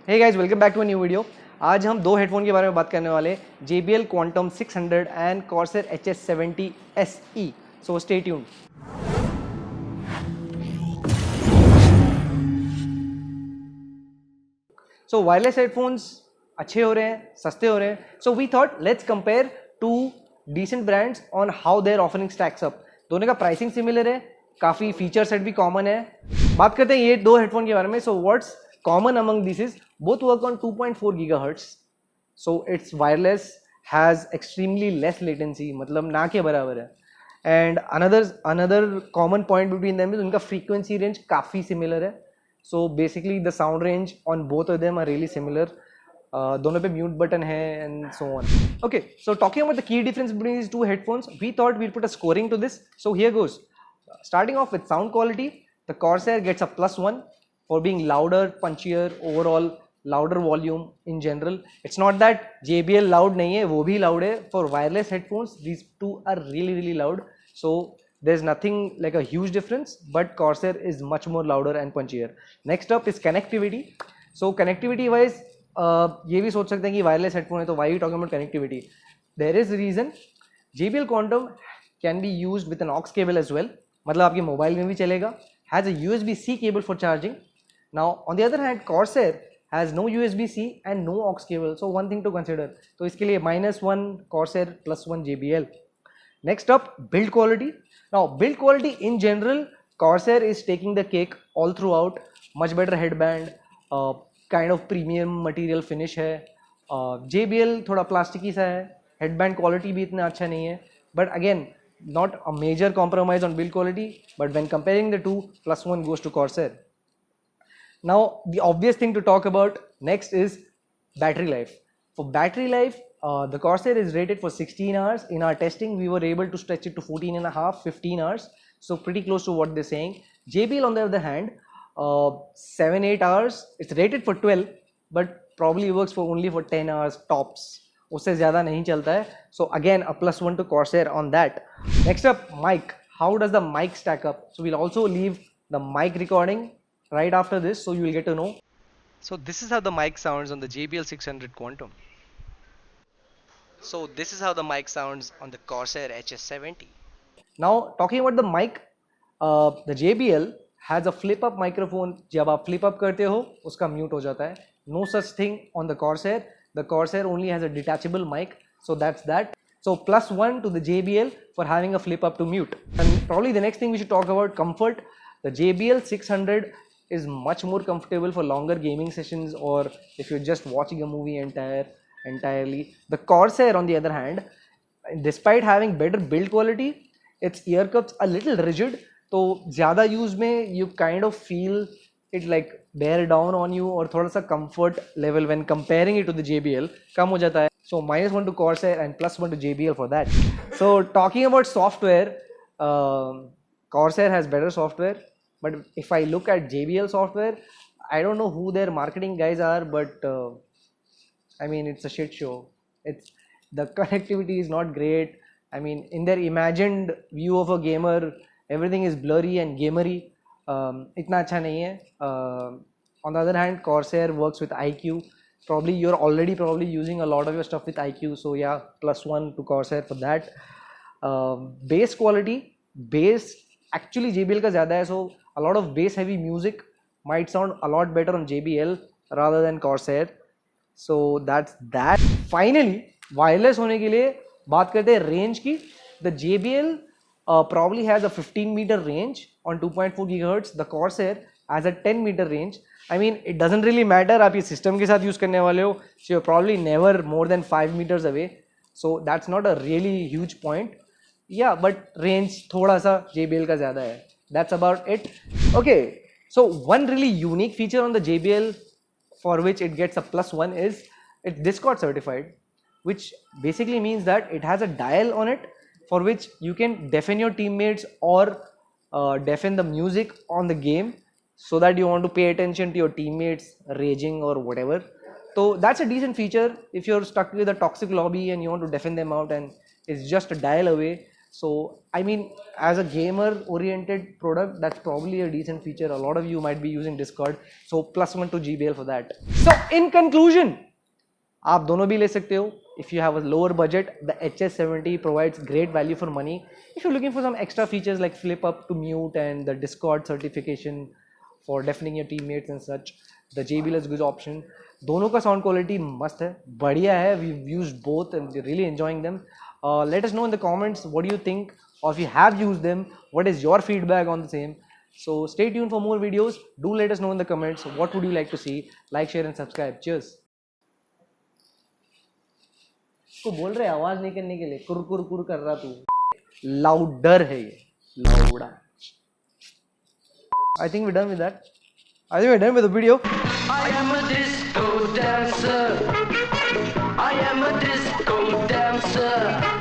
Hey guys, welcome back to a new video. आज हम दो हेडफोन के बारे में बात करने वाले हैं, JBL Quantum 600 and Corsair HS70 SE. So stay tuned. So wireless headphones अच्छे हो रहे हैं, सस्ते हो रहे हैं. So we thought let's compare two decent brands on how their offering stacks up. दोनों का pricing similar है, काफ़ी फीचर सेट भी कॉमन है. बात करते हैं ये दो हेडफोन के बारे में. So what's common among these is both work on 2.4 gigahertz. So it's wireless, has extremely less latency, मतलब ना के बराबर है. And another common point between them is उनका frequency range काफ़ी similar है. So basically the sound range on both of them are really similar. दोनों पे mute button है and so on. Okay, so talking about the key difference between these two headphones, we thought we'll put a scoring to this. So here goes. Starting off with sound quality, the Corsair gets a +1 for being louder, punchier, overall louder volume in general. It's not that JBL loud नहीं है, वो भी loud है. For wireless headphones, these two are really loud. So there's nothing like a huge difference, but Corsair is much more louder and punchier. Next up is connectivity. So connectivity wise, ये भी सोच सकते हैं कि wireless headphone है तो why are you talking about connectivity? There is a reason. JBL Quantum can be used with an aux cable as well. मतलब आपके मोबाइल में भी चलेगा. Has a USB-C cable for charging. Now on the other hand, Corsair has no USB-C and no aux cable. So one thing to consider. तो इसके लिए -1 Corsair +1 JBL. Next up, build quality. Now build quality in general, Corsair is taking the cake all throughout. Much better headband, kind of premium material finish है. JBL थोड़ा plasticky सा है. Headband quality भी इतना अच्छा नहीं है. But again, not a major compromise on build quality. But when comparing the two, +1 goes to Corsair. Now the obvious thing to talk about next is battery life. For battery life, the Corsair is rated for 16 hours. In our testing, we were able to stretch it to 14 and a half, 15 hours. So pretty close to what they're saying. JBL on the other hand, 7-8 hours. It's rated for 12, but probably works for only for 10 hours tops. उससे ज़्यादा नहीं चलता है. So again, a +1 to Corsair on that. Next up, mic. How does the mic stack up? So we'll also leave the mic recording right after this, so you will get to know. So this is how the mic sounds on the JBL 600 Quantum. So this is how the mic sounds on the Corsair HS70. Now talking about the mic, the JBL has a flip up microphone. जब आप flip up करते हो उसका mute हो जाता है. No such thing on the Corsair. The Corsair only has a detachable mic, so that's that. So +1 to the JBL for having a flip up to mute. And probably the next thing we should talk about, comfort. The JBL 600 is much more comfortable for longer gaming sessions, or if you're just watching a movie entirely. The Corsair on the other hand, despite having better build quality, its ear cups a little rigid. तो ज़्यादा use में you kind of feel it like bear down on you, और थोड़ा सा comfort level when comparing it to the JBL कम हो जाता है. So -1 to Corsair and +1 to JBL for that. So talking about software, Corsair has better software, but if I look at JBL software, I don't know who their marketing guys are, but I mean it's a shit show. It's the connectivity is not great. I mean in their imagined view of a gamer, everything is blurry and gamery. इतना अच्छा नहीं है. On the other hand, Corsair works with iQ. Probably you're already using a lot of your stuff with iQ, so yeah, +1 to Corsair for that. Bass quality, bass actually JBL का ज़्यादा है, so a lot of bass heavy music might sound a lot better on JBL rather than Corsair. So that's that. Finally, wireless होने के लिए बात करते हैं range की. The JBL probably has a 15-meter range on 2.4 gigahertz. The Corsair has a 10-meter range. I mean, it doesn't really matter आप ये system के साथ use करने वाले हो, so you're probably never more than 5 meters away. So that's not a really huge point. Yeah, but range थोड़ा सा JBL का ज़्यादा है. That's about it. Okay, so one really unique feature on the JBL for which it gets a +1 is it's Discord certified, which basically means that it has a dial on it for which you can deafen your teammates or deafen the music on the game, so that you want to pay attention to your teammates raging or whatever. So that's a decent feature if you're stuck with a toxic lobby and you want to deafen them out and it's just a dial away. So I mean, as a gamer oriented product, that's probably a decent feature. A lot of you might be using Discord, so +1 to GBL for that. So in conclusion, आप दोनों भी ले सकते हो. If you have a lower budget, the HS70 provides great value for money. If you're looking for some extra features like flip up to mute and the Discord certification for deafening your teammates and such, the JBL is good option. दोनों का sound quality मस्त है, बढ़िया है. We've used both and we're really enjoying them. Let us know in the comments what do you think, or if you have used them, what is your feedback on the same. So stay tuned for more videos. Do let us know in the comments what would you like to see. Like, share and subscribe. Cheers. तो बोल रहे आवाज नहीं करने के लिए, कुर कुर कुर कर रहा तू. लाउडर है ये, लाउडा. I think we're done with that. I think we're done with the video. I am a disco dancer. I am a disco dancer.